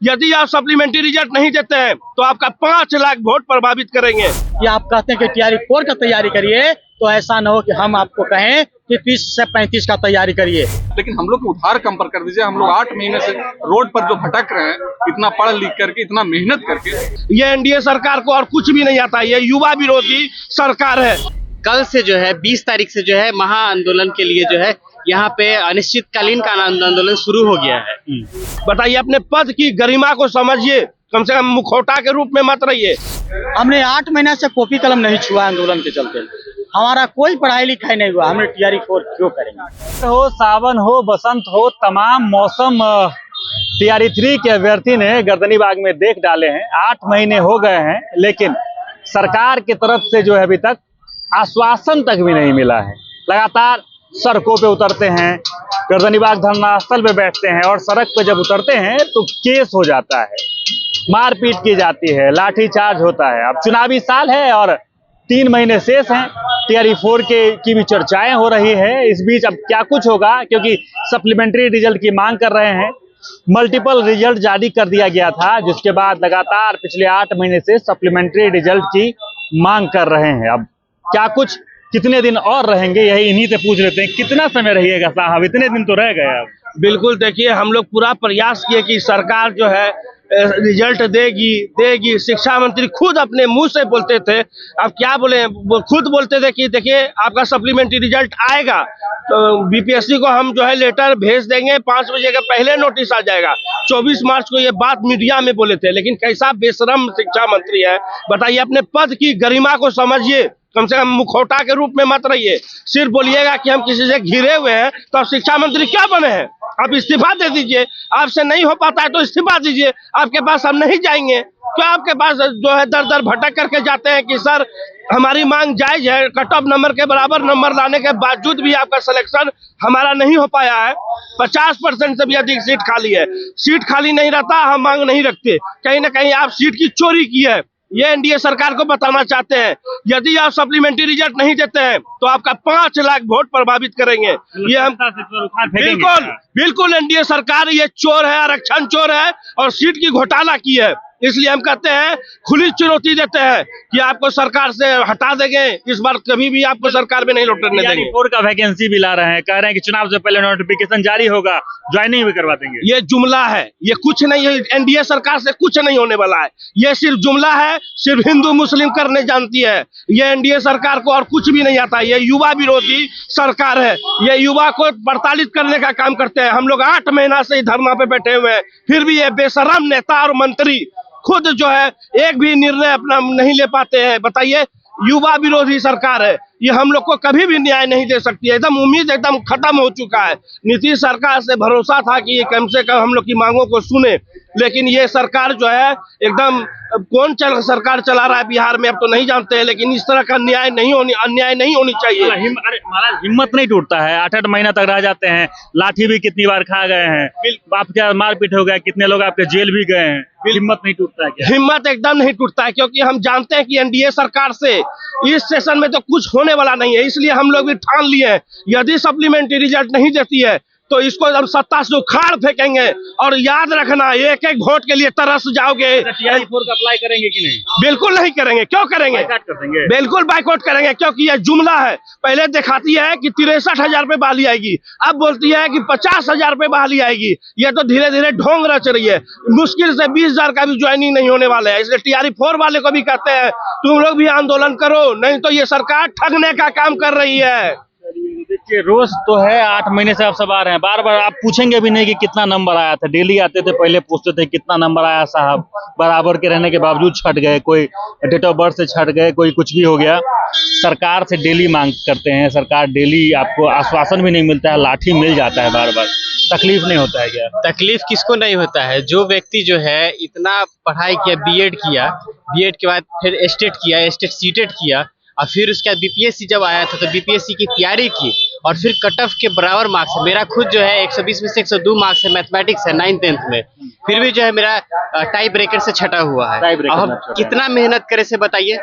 यदि आप supplementary result नहीं देते हैं तो आपका 5 लाख वोट प्रभावित करेंगे। कि आप कहते हैं कि टीआरई 4 का तैयारी करिए, तो ऐसा न हो कि हम आपको कहें कि 30 से 35 का तैयारी करिए। लेकिन हम लोग को उधार कम पर कर दीजिए। हम लोग 8 महीने से रोड पर जो भटक रहे हैं, इतना पढ़ लिख करके, इतना मेहनत करके। ये एनडीए सरकार को और कुछ भी नहीं आता, ये युवा विरोधी सरकार है। कल से जो है 20 तारीख से जो है महा आंदोलन के लिए जो है यहाँ पे अनिश्चितकालीन का आंदोलन शुरू हो गया है। बताइए, अपने पद की गरिमा को समझिए, कम से कम मुखौटा के रूप में मत रहिए। हमने 8 महीने से कॉपी कलम नहीं छुआ आंदोलन के चलते। हमारा कोई पढ़ाई लिखाई नहीं हुआ, हमने टीआरई 4 क्यों करेंगे। हो सावन हो बसंत हो, तमाम मौसम टीआरई 3 के अभ्यर्थी ने गर्दनीबाग में देख डाले हैं। 8 महीने हो गए हैं, लेकिन सरकार की तरफ से जो है अभी तक आश्वासन तक भी नहीं मिला है। लगातार सड़कों पे उतरते हैं, गर्दनीबाग धरना स्थल पे बैठते हैं, और सड़क पे जब उतरते हैं तो केस हो जाता है, मारपीट की जाती है, लाठीचार्ज होता है। अब चुनावी साल है और 3 महीने शेष हैं। टीआरई 4 की भी चर्चाएं हो रही है। इस बीच अब क्या कुछ होगा, क्योंकि सप्लीमेंट्री रिजल्ट की मांग कर रहे हैं। मल्टीपल रिजल्ट जारी कर दिया गया था, जिसके बाद लगातार पिछले 8 महीने से सप्लीमेंट्री रिजल्ट की मांग कर रहे हैं। अब क्या कुछ, कितने दिन और रहेंगे, यही इन्हीं से पूछ लेते हैं। कितना समय रहिएगा साहब, इतने दिन तो रह गए। अब बिल्कुल, देखिए, हम लोग पूरा प्रयास किए कि सरकार जो है रिजल्ट देगी। शिक्षा मंत्री खुद अपने मुंह से बोलते थे, अब क्या बोले, वो खुद बोलते थे कि देखिए आपका सप्लीमेंट्री रिजल्ट आएगा तो बीपीएससी को हम जो है लेटर भेज देंगे, 5 बजे का पहले नोटिस आ जाएगा। 24 मार्च को ये बात मीडिया में बोले थे। लेकिन कैसा बेशरम शिक्षा मंत्री है, बताइए, अपने पद की गरिमा को समझिए, कम से कम मुखौटा के रूप में मत रहिए। सिर्फ बोलिएगा कि हम किसी से घिरे हुए हैं, तो आप शिक्षा मंत्री क्या बने हैं? आप इस्तीफा दे दीजिए। आपसे नहीं हो पाता है तो इस्तीफा दीजिए, आपके पास हम नहीं जाएंगे। तो आपके पास जो है दर दर भटक करके जाते हैं कि सर हमारी मांग जायज है, कट ऑफ नंबर के बराबर नंबर लाने के बावजूद भी आपका सिलेक्शन हमारा नहीं हो पाया है। 50% से भी अधिक सीट खाली है। सीट खाली नहीं रहता, हम मांग नहीं रखते। कहीं ना कहीं आप सीट की चोरी की है, ये एनडीए सरकार को बताना चाहते हैं। यदि आप सप्लीमेंट्री रिजल्ट नहीं देते हैं तो आपका 5 लाख वोट प्रभावित करेंगे। ये हम बिल्कुल एनडीए सरकार ये चोर है, आरक्षण चोर है और सीट की घोटाला की है। इसलिए हम कहते हैं, खुली चुनौती देते हैं कि आपको सरकार से हटा देंगे। इस बार कभी भी आपको सरकार में नहीं लौटने देंगे। 4 का वैकेंसी भी ला रहे हैं, कह रहे हैं कि चुनाव से पहले नोटिफिकेशन जारी होगा, ज्वाइनिंग भी करवा देंगे। ये जुमला है, ये कुछ नहीं है। एनडीए सरकार से कुछ नहीं होने वाला है। ये सिर्फ जुमला है, सिर्फ हिंदू मुस्लिम करने जानती है। ये एनडीए सरकार को और कुछ भी नहीं आता। ये युवा विरोधी सरकार है, ये युवा को प्रताड़ित करने का काम करते हैं। हम लोग 8 महीना से धरना पे बैठे हुए हैं, फिर भी ये बेशरम नेता और मंत्री खुद जो है एक भी निर्णय अपना नहीं ले पाते हैं। बताइए, युवा विरोधी सरकार है, ये हम लोग को कभी भी न्याय नहीं दे सकती है। एकदम उम्मीद एकदम खत्म हो चुका है। नीतीश सरकार से भरोसा था कि ये कम से कम हम लोग की मांगों को सुने, लेकिन ये सरकार जो है एकदम, कौन सरकार चला रहा है बिहार में अब तो नहीं जानते हैं, लेकिन इस तरह का अन्याय नहीं होनी चाहिए। महाराज हिम्मत नहीं टूटता है, 8-8 महीना तक रह जाते हैं। लाठी भी कितनी बार खा गए हैं, आपके मारपीट हो गया, कितने लोग आपके जेल भी गए हैं। हिम्मत नहीं टूटता है क्या? हिम्मत एकदम नहीं टूटता है, क्योंकि हम जानते हैं कि एनडीए सरकार से इस सेशन में तो कुछ होने वाला नहीं है। इसलिए हम लोग भी ठान लिए हैं, यदि सप्लीमेंट्री रिजल्ट नहीं देती है तो इसको हम सत्ता से उखाड़ फेंकेंगे। और याद रखना, एक एक वोट के लिए तरस जाओगे। टीआरई 4 का अप्लाई करेंगे कि नहीं? बिल्कुल नहीं करेंगे। क्यों करेंगे? बिल्कुल बाइकआउट करेंगे, क्योंकि यह जुमला है। पहले दिखाती है कि 63,000 रुपए बहाली आएगी, अब बोलती है कि 50,000 रुपए बहाली आएगी। ये तो धीरे धीरे ढोंग रच रही है। मुश्किल से 20,000 का भी ज्वाइनिंग नहीं होने वाला है। इसलिए टीआरई 4 वाले को भी कहते हैं, तुम लोग भी आंदोलन करो, नहीं तो ये सरकार ठगने का काम कर रही है। देखिए, रोज तो है, 8 महीने से आप सब आ रहे हैं, बार बार आप पूछेंगे भी नहीं कि कितना नंबर आया था। डेली आते थे, पहले पूछते थे कितना नंबर आया साहब, बराबर के रहने के बावजूद छट गए, कोई डेट ऑफ बर्थ से छट गए, कोई कुछ भी हो गया। सरकार से डेली मांग करते हैं, सरकार डेली, आपको आश्वासन भी नहीं मिलता है, लाठी मिल जाता है बार बार। तकलीफ नहीं होता है क्या? तकलीफ किसको नहीं होता है? जो व्यक्ति जो है इतना पढ़ाई किया, बीएड किया, बीएड के बाद फिर एस्टेट किया, एस्टेट सीटेट किया, और फिर उसके बाद बीपीएससी जब आया था तो बीपीएससी की तैयारी की, और फिर कट ऑफ के बराबर मार्क्स है। मेरा खुद जो है 120 में से 102 मार्क्स है, मैथमेटिक्स है 9th-10th में, फिर भी जो है मेरा टाई ब्रेकर से छटा हुआ है। अब हम कितना मेहनत करें से बताइए,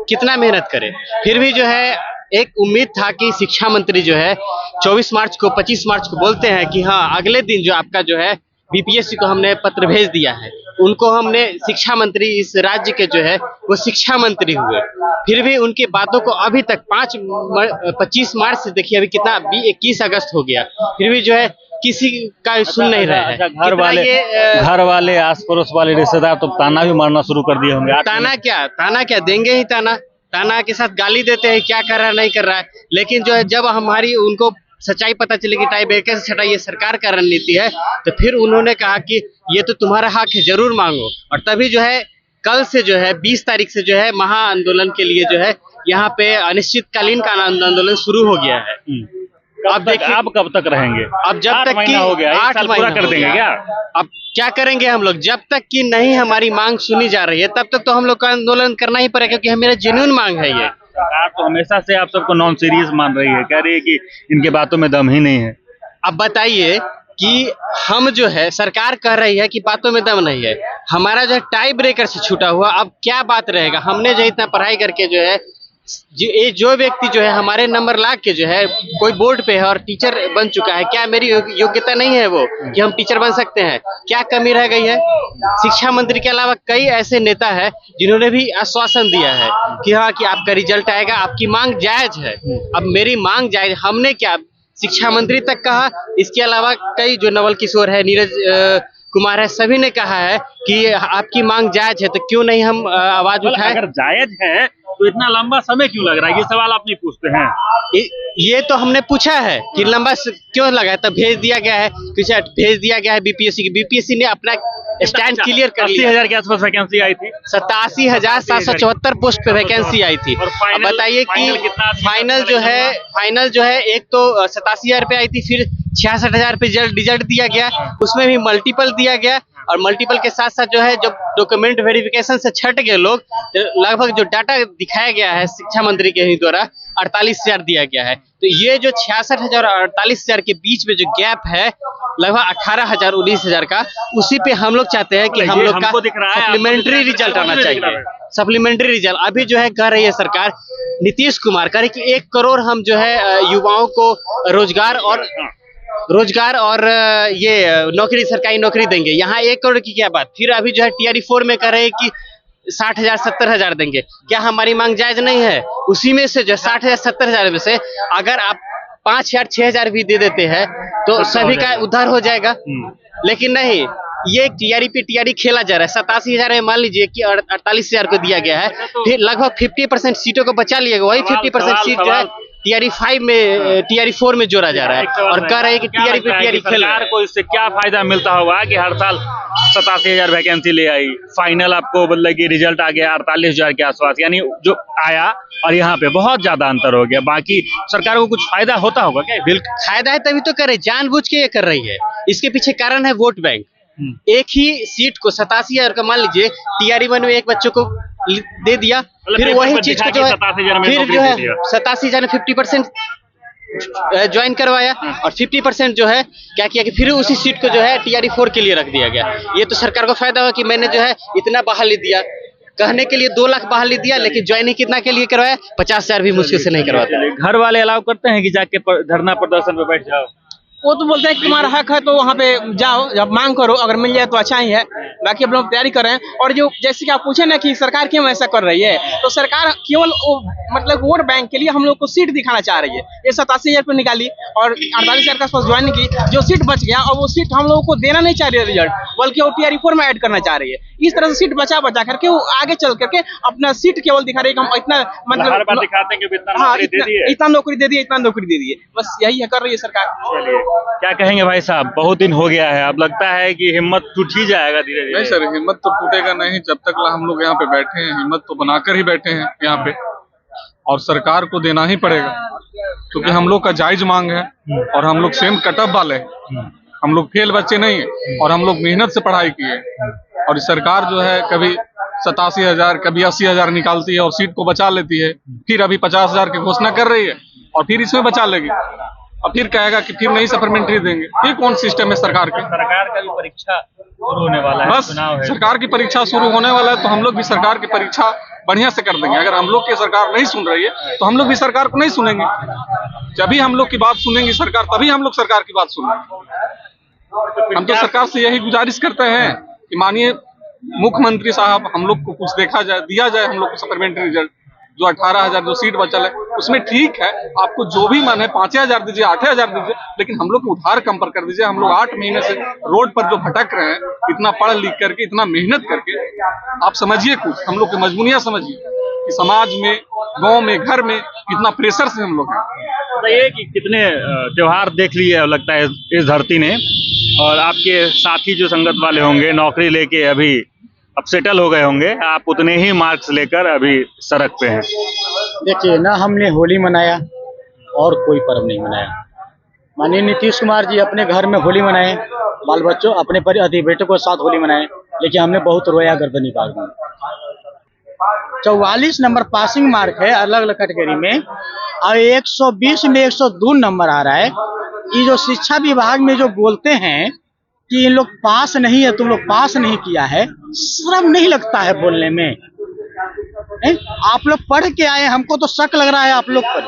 कितना मेहनत करें? फिर भी जो है एक उम्मीद था कि शिक्षा मंत्री जो है 24 मार्च को 25 मार्च को बोलते हैं कि हाँ अगले दिन जो आपका जो है बीपीएससी को हमने पत्र भेज दिया है। उनको हमने शिक्षा मंत्री, इस राज्य के जो है वो शिक्षा मंत्री हुए, फिर भी उनकी बातों को अभी तक 25 मार्च से देखिए अभी कितना 21 अगस्त हो गया, फिर भी जो है किसी का सुन नहीं रहे हैं। घर वाले आस पड़ोस वाले रिश्तेदार तो ताना भी मारना शुरू कर दिए होंगे। ताना क्या देंगे ही, ताना के साथ गाली देते हैं, क्या कर रहा है नहीं कर रहा है। लेकिन जो है जब हमारी उनको सच्चाई पता चलेगी, टाई ब्रेकर से छटा ये सरकार का रणनीति है, तो फिर उन्होंने कहा कि ये तो तुम्हारा हक है, जरूर मांगो। और तभी जो है कल से जो है 20 तारीख से जो है महा आंदोलन के लिए जो है यहाँ पे अनिश्चितकालीन का आंदोलन शुरू हो गया है। अब देखिए आप कब तक रहेंगे? अब जब तक कि 8 महीना कर देंगे क्या? अब क्या करेंगे हम लोग? जब तक कि नहीं हमारी मांग सुनी जा रही है तब तक तो हम लोग का आंदोलन करना ही पड़ेगा, क्योंकि मेरा जेन्युइन मांग है ये। सरकार तो हमेशा से आप सबको नॉन सीरियस मान रही है, कह रही है कि इनके बातों में दम ही नहीं है। अब बताइए कि हम जो है, सरकार कह रही है कि बातों में दम नहीं है, हमारा जो है टाई ब्रेकर से छूटा हुआ, अब क्या बात रहेगा? हमने जो इतना पढ़ाई करके जो है जो व्यक्ति जो है हमारे नंबर ला के जो है कोई बोर्ड पे है और टीचर बन चुका है, क्या मेरी योग्यता नहीं है वो कि हम टीचर बन सकते हैं? क्या कमी रह गई है? शिक्षा मंत्री के अलावा कई ऐसे नेता हैं जिन्होंने भी आश्वासन दिया है कि हाँ कि आपका रिजल्ट आएगा, आपकी मांग जायज है। अब मेरी मांग जायज, हमने क्या शिक्षा मंत्री तक कहा, इसके अलावा कई जो नवल किशोर है, नीरज कुमार है, सभी ने कहा है कि आपकी मांग जायज है, तो क्यों नहीं हम आवाज उठाएं? अगर जायज है तो इतना लंबा समय क्यों लग रहा है? ये सवाल आप नहीं पूछते हैं। ये तो हमने पूछा है कि लंबा क्यों लगा है, तब भेज दिया गया है, भेज दिया गया है बीपीएससी की। बीपीएससी ने अपना स्टैंड क्लियर कर लिया। 80,000 के आसपास वैकेंसी आई थी, 87,774 पोस्ट पे वैकेंसी आई थी। बताइए कि फाइनल जो है एक तो 87,000 पे आई थी, फिर 66,000 पे रिजल्ट दिया गया, उसमें भी मल्टीपल दिया गया, और मल्टीपल के साथ साथ जो है जब डॉक्यूमेंट वेरिफिकेशन से छट गए लोग, लगभग जो डाटा दिखाया गया है शिक्षा मंत्री के ही द्वारा 48,000 दिया गया है। तो ये जो 66,000 और 48,000 के बीच में जो गैप है लगभग 18,000 19,000 का, उसी पे हम लोग चाहते हैं कि हम लोग का सप्लीमेंट्री रिजल्ट आना चाहिए। सप्लीमेंट्री रिजल्ट अभी जो है कह रही है सरकार, नीतीश कुमार कह रहे कि 1 करोड़ हम जो है युवाओं को रोजगार और ये नौकरी, सरकारी नौकरी देंगे। यहाँ 1 करोड़ की क्या बात? फिर अभी जो है TRE 4 में कह रहे हैं कि 60,000 70,000 देंगे। क्या हमारी मांग जायज नहीं है? उसी में से जो 60,000 70,000 में से अगर आप 5,000 6,000 भी दे देते हैं तो सभी का उद्धार हो जाएगा। लेकिन नहीं, ये TRE खेला जा रहा है। 87,000 में मान लीजिए कि 48,000 को दिया गया है, फिर लगभग 50% सीटों को बचा लिएगा, वही 50% सीट जो है TRE 5 में TRE 4 में जोड़ा जा रहा है, और कह रहे हैं कि TRE पे TRE खेल। सरकार को इससे क्या फायदा मिलता होगा कि हर साल 87,000 वैकेंसी ले आई, फाइनल आपको मतलब कि रिजल्ट आ गया 48,000 के आसपास, यानी जो आया और यहाँ पे बहुत ज्यादा अंतर हो गया। बाकी सरकार को कुछ फायदा होता होगा क्या? बिल्कुल फायदा है, तभी तो कर रही, जानबूझ के ये कर रही है। इसके पीछे कारण है वोट बैंक। एक ही सीट को 87,000 का मान लीजिए TRE 1 में एक बच्चों को दे दिया, फिर वही चीज को जो है फिर जो है 87,000 में 50% ज्वाइन करवाया, और 50% जो है क्या किया कि फिर उसी सीट को जो है TRE 4 के लिए रख दिया गया। ये तो सरकार को फायदा हुआ कि मैंने जो है इतना बहाली दिया, कहने के लिए 2 लाख बहाली दिया, लेकिन ज्वाइनिंग कितना के लिए करवाया? 50,000 भी मुश्किल से नहीं करवाता। घर वाले अलाउ करते हैं कि जाके धरना प्रदर्शन पे बैठ जाओ? वो तो बोलते हैं कि तुम्हारा हक है तो वहाँ पे जाओ, जब मांग करो, अगर मिल जाए तो अच्छा ही है। बाकी हम लोग तैयारी कर रहे हैं। और जो जैसे कि आप पूछे ना कि सरकार क्यों ऐसा कर रही है, तो सरकार केवल मतलब वोट बैंक के लिए हम लोग को सीट दिखाना चाह रही है। ये 87,000 पे निकाली और 48,000 के आसपास ज्वाइन की, जो सीट बच गया और वो सीट हम लोगों को देना नहीं चाह रही है रिजल्ट, बल्कि वो TRE 4 में ऐड करना चाह रही है। इस तरह से सीट बचा करके वो आगे चल करके अपना सीट केवल दिखा रही है कि हम इतना मतलब दिखाते हैं कि इतना नौकरी दे दिए, बस यही है कर रही है सरकार। क्या कहेंगे भाई साहब, बहुत दिन हो गया है, अब लगता है कि हिम्मत टूट ही जाएगा धीरे धीरे? नहीं सर, हिम्मत तो टूटेगा नहीं जब तक हम लोग यहाँ पे बैठे हैं। हिम्मत तो बनाकर ही बैठे हैं यहाँ पे, और सरकार को देना ही पड़ेगा, क्योंकि हम लोग का जायज मांग है और हम लोग सेम कटअप वाले हैं। हम लोग फेल बच्चे नहीं है और हम लोग मेहनत से पढ़ाई किए, और सरकार जो है कभी 87,000 कभी 80,000 निकालती है और सीट को बचा लेती है, फिर अभी 50,000 की घोषणा कर रही है और फिर इसमें बचा लेगी, और फिर कहेगा कि फिर नई सप्लीमेंट्री देंगे। ये कौन सिस्टम है सरकार की? सरकार का भी परीक्षा शुरू होने वाला है, बस सरकार की परीक्षा शुरू होने वाला है, तो हम लोग भी सरकार की परीक्षा बढ़िया से कर देंगे। अगर हम लोग की सरकार नहीं सुन रही है तो हम लोग भी सरकार को नहीं सुनेंगे। जब भी हम लोग की बात सुनेंगी सरकार, तभी हम लोग सरकार की बात सुनेंगे। हम तो सरकार से यही गुजारिश करते हैं कि माननीय मुख्यमंत्री साहब हम लोग को कुछ दिया जाए हम लोग को सप्लीमेंट्री रिजल्ट। जो 18,000 जो सीट बचल है उसमें ठीक है, आपको जो भी मन है 5,000 दीजिए, 8,000 दीजिए, लेकिन हम लोग को उधार कम पर कर दीजिए। हम लोग 8 महीने से रोड पर जो भटक रहे हैं, इतना पढ़ लिख करके, इतना मेहनत करके, आप समझिए कुछ, हम लोग की मजबूरियां समझिए कि समाज में, गांव में, घर में कितना प्रेशर से हम लोग हैं। बताइए कि कितने त्योहार देख लिए लगता है इस धरती ने, और आपके साथी जो संगत वाले होंगे नौकरी लेके अभी अब सेटल हो गए होंगे, आप उतने ही मार्क्स लेकर अभी सड़क पे हैं। देखिए ना, हमने होली मनाया और कोई पर्व नहीं मनाया। माननीय नीतीश कुमार जी अपने घर में होली मनाए, बाल बच्चों अपने बेटों के साथ होली मनाए, लेकिन हमने बहुत रोया गर्दनी बाग में। 44 नंबर पासिंग मार्क है अलग अलग कैटेगरी में, और 120 में 102 नंबर आ रहा है। ये जो शिक्षा विभाग में जो बोलते हैं कि इन लोग पास नहीं है, तुम लोग पास नहीं किया है, शर्म नहीं लगता है बोलने में? आप लोग पढ़ के आए, हमको तो शक लग रहा है आप लोग पर।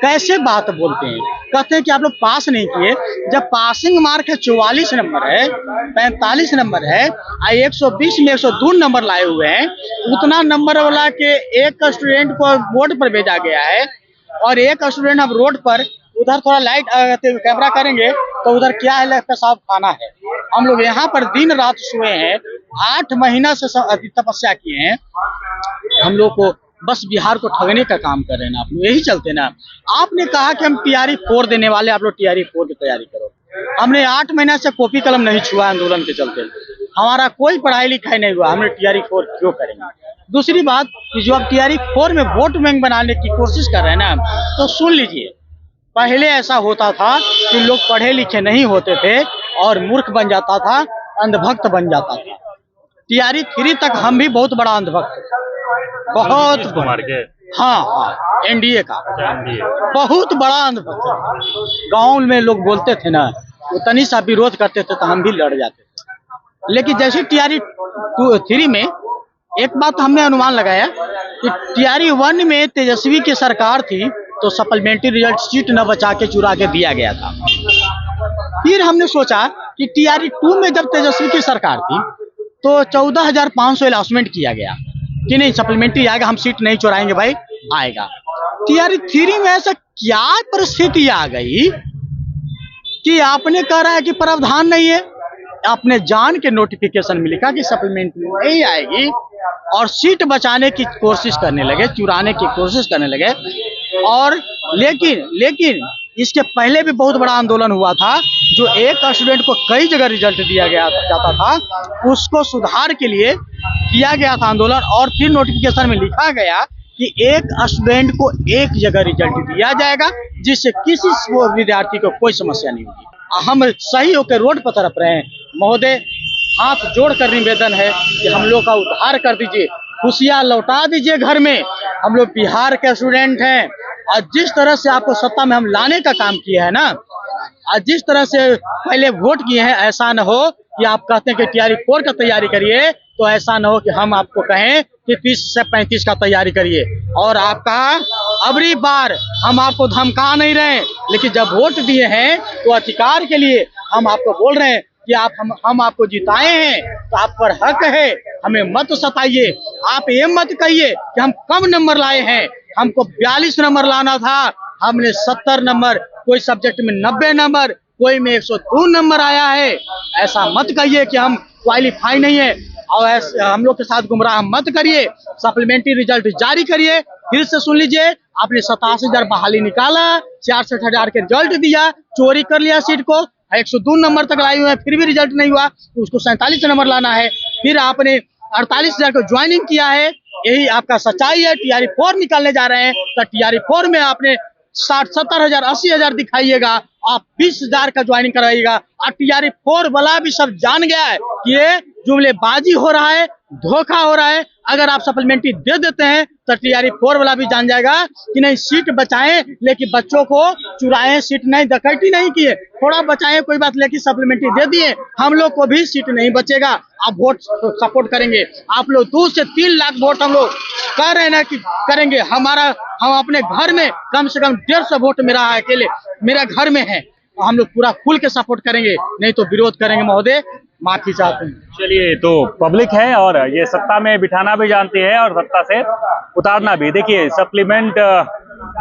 कैसे बात बोलते हैं? कहते हैं कि आप लोग पास नहीं किए, जब पासिंग मार्क है 44 नंबर है, 45 नंबर है, 120 में 102 नंबर लाए हुए हैं। उतना नंबर वाला के एक स्टूडेंट को बोर्ड पर भेजा गया है, और एक स्टूडेंट हम रोड पर, उधर थोड़ा लाइट कैमरा करेंगे तो उधर क्या है, पेशाब खाना है। हम लोग यहाँ पर दिन रात सोए हैं, 8 महीना से तपस्या किए हैं। हम लोग को बस बिहार को ठगने का काम कर रहे हैं ना आप लोग, यही चलते ना। आपने कहा कि हम TRE 4 देने वाले, आप लोग TRE 4 की तैयारी करो। हमने 8 महीना से कॉपी कलम नहीं छुआ आंदोलन के चलते, हमारा कोई पढ़ाई लिखाई नहीं हुआ, हमने TRE 4 क्यों करेंगे? दूसरी बात कि जो आप TRE 4 में वोट बैंक बनाने की कोशिश कर रहे हैं ना, तो सुन लीजिए, पहले ऐसा होता था कि लोग पढ़े लिखे नहीं होते थे और मूर्ख बन जाता था, अंधभक्त बन जाता था। TRE 3 तक हम भी बहुत बड़ा अंधभक्त, बहुत कुमार के, हाँ NDA का बहुत बड़ा अंधभक्त। गाँव में लोग बोलते थे ना, वो तनी सा विरोध करते थे तो हम भी लड़ जाते थे। लेकिन जैसे TRE 3 में एक बात हमने अनुमान लगाया कि TRE 1 में तेजस्वी की सरकार थी तो सप्लीमेंट्री रिजल्ट सीट न बचा के चुरा के दिया गया था। फिर हमने सोचा कि TRE 2 में जब तेजस्वी की सरकार थी तो 14,500 अलाउंसमेंट किया गया कि नहीं सप्लीमेंट्री आएगा, हम सीट नहीं चुराएंगे भाई, आएगा। TRE 3 में ऐसा क्या परिस्थिति आ गई कि आपने कह रहा है कि प्रावधान नहीं है, आपने जान के नोटिफिकेशन में लिखा कि सप्लीमेंट्री नहीं आएगी और सीट बचाने की कोशिश करने लगे, चुराने की कोशिश करने लगे। और लेकिन इसके पहले भी बहुत बड़ा आंदोलन हुआ था, जो एक स्टूडेंट को कई जगह रिजल्ट दिया गया जाता था, उसको सुधार के लिए किया गया था आंदोलन। और फिर नोटिफिकेशन में लिखा गया कि एक स्टूडेंट को एक जगह रिजल्ट दिया जाएगा, जिससे किसी विद्यार्थी को कोई समस्या नहीं होगी। हम सही होकर रोड पर तरफ रहे हैं। महोदय, हाथ जोड़कर निवेदन है कि हम लोग का उद्धार कर दीजिए, खुशियाँ लौटा दीजिए घर में। हम लोग बिहार के स्टूडेंट हैं, और जिस तरह से आपको सत्ता में हम लाने का काम किया है ना, और जिस तरह से पहले वोट किए हैं, ऐसा न हो कि आप कहते हैं कि TRE 4 का तैयारी करिए, तो ऐसा न हो कि हम आपको कहें कि 30 से 35 का तैयारी करिए। और आपका अबरी बार हम आपको धमका नहीं रहे, लेकिन जब वोट दिए हैं तो अधिकार के लिए हम आपको बोल रहे हैं कि हम आपको जिताए हैं तो आप पर हक है, हमें मत सताइए। आप ये मत कहिए कि हम कम नंबर लाए हैं, हमको 42 नंबर लाना था, हमने 70 नंबर, कोई सब्जेक्ट में 90 नंबर, कोई में 102 नंबर आया है। ऐसा मत कहिए कि हम क्वालिफाई नहीं है, और ऐसे हम लोग के साथ गुमराह मत करिए। सप्लीमेंट्री रिजल्ट जारी करिए। फिर से सुन लीजिए, आपने 87,000 बहाली निकाला, 66,000 के रिजल्ट दिया, चोरी कर लिया सीट को, 102 नंबर तक लाई हुए हैं, फिर भी रिजल्ट नहीं हुआ, तो उसको 47 नंबर लाना है। फिर आपने 48,000 को ज्वाइनिंग किया है, यही आपका सच्चाई है। TRE 4 निकालने जा रहे हैं तो TRE 4 में आपने 60-70,000 80,000 दिखाइएगा, आप 20,000 का ज्वाइनिंग कराइएगा। और TRE 4 वाला भी सब जान गया है कि ये जुमलेबाजी हो रहा है, धोखा हो रहा है। अगर आप सप्लीमेंट्री दे देते हैं तो TRE 4 वाला भी जान जाएगा कि नहीं, सीट बचाएं, लेकिन बच्चों को चुराएं, सीट नहीं, डकैती नहीं किए, थोड़ा बचाएं कोई बात, लेकिन सप्लीमेंट्री दे दिए, हम लोग को भी सीट नहीं बचेगा। आप वोट सपोर्ट करेंगे, आप लोग 2 से 3 लाख वोट हम लोग कह रहे हैं ना कि करेंगे। हम अपने घर में कम से कम 150 वोट मेरा अकेले मेरे घर में है, हम लोग पूरा खुल के सपोर्ट करेंगे, नहीं तो विरोध करेंगे महोदय, माफी चाहते हैं। चलिए, तो पब्लिक है और ये सत्ता में बिठाना भी जानती है और सत्ता से उतारना भी। देखिए, सप्लीमेंट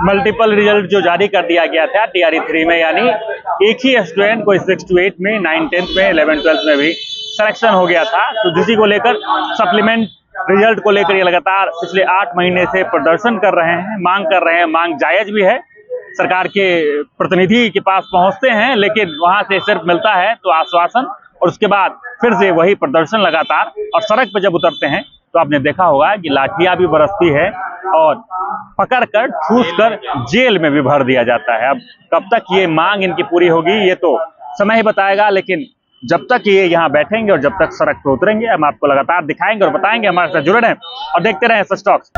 मल्टीपल रिजल्ट जो जारी कर दिया गया था TRE 3 में, यानी एक ही स्टूडेंट को 6 to 8 में, 9, 10th में, 11, 12th में भी सिलेक्शन हो गया था। तो जिसी को लेकर सप्लीमेंट रिजल्ट को लेकर ये लगातार पिछले 8 महीने से प्रदर्शन कर रहे हैं, मांग कर रहे हैं। मांग जायज भी है, सरकार के प्रतिनिधि के पास पहुंचते हैं, लेकिन वहां से सिर्फ मिलता है तो आश्वासन, और उसके बाद फिर से वही प्रदर्शन लगातार। और सड़क पर जब उतरते हैं तो आपने देखा होगा कि लाठियां भी बरसती है और पकड़कर ठूस कर जेल में भी भर दिया जाता है। अब कब तक ये मांग इनकी पूरी होगी ये तो समय ही बताएगा, लेकिन जब तक ये यहाँ बैठेंगे और जब तक सड़क पर उतरेंगे, हम आपको लगातार दिखाएंगे और बताएंगे। हमारे साथ जुड़े रहें और देखते रहें सच टॉक्स।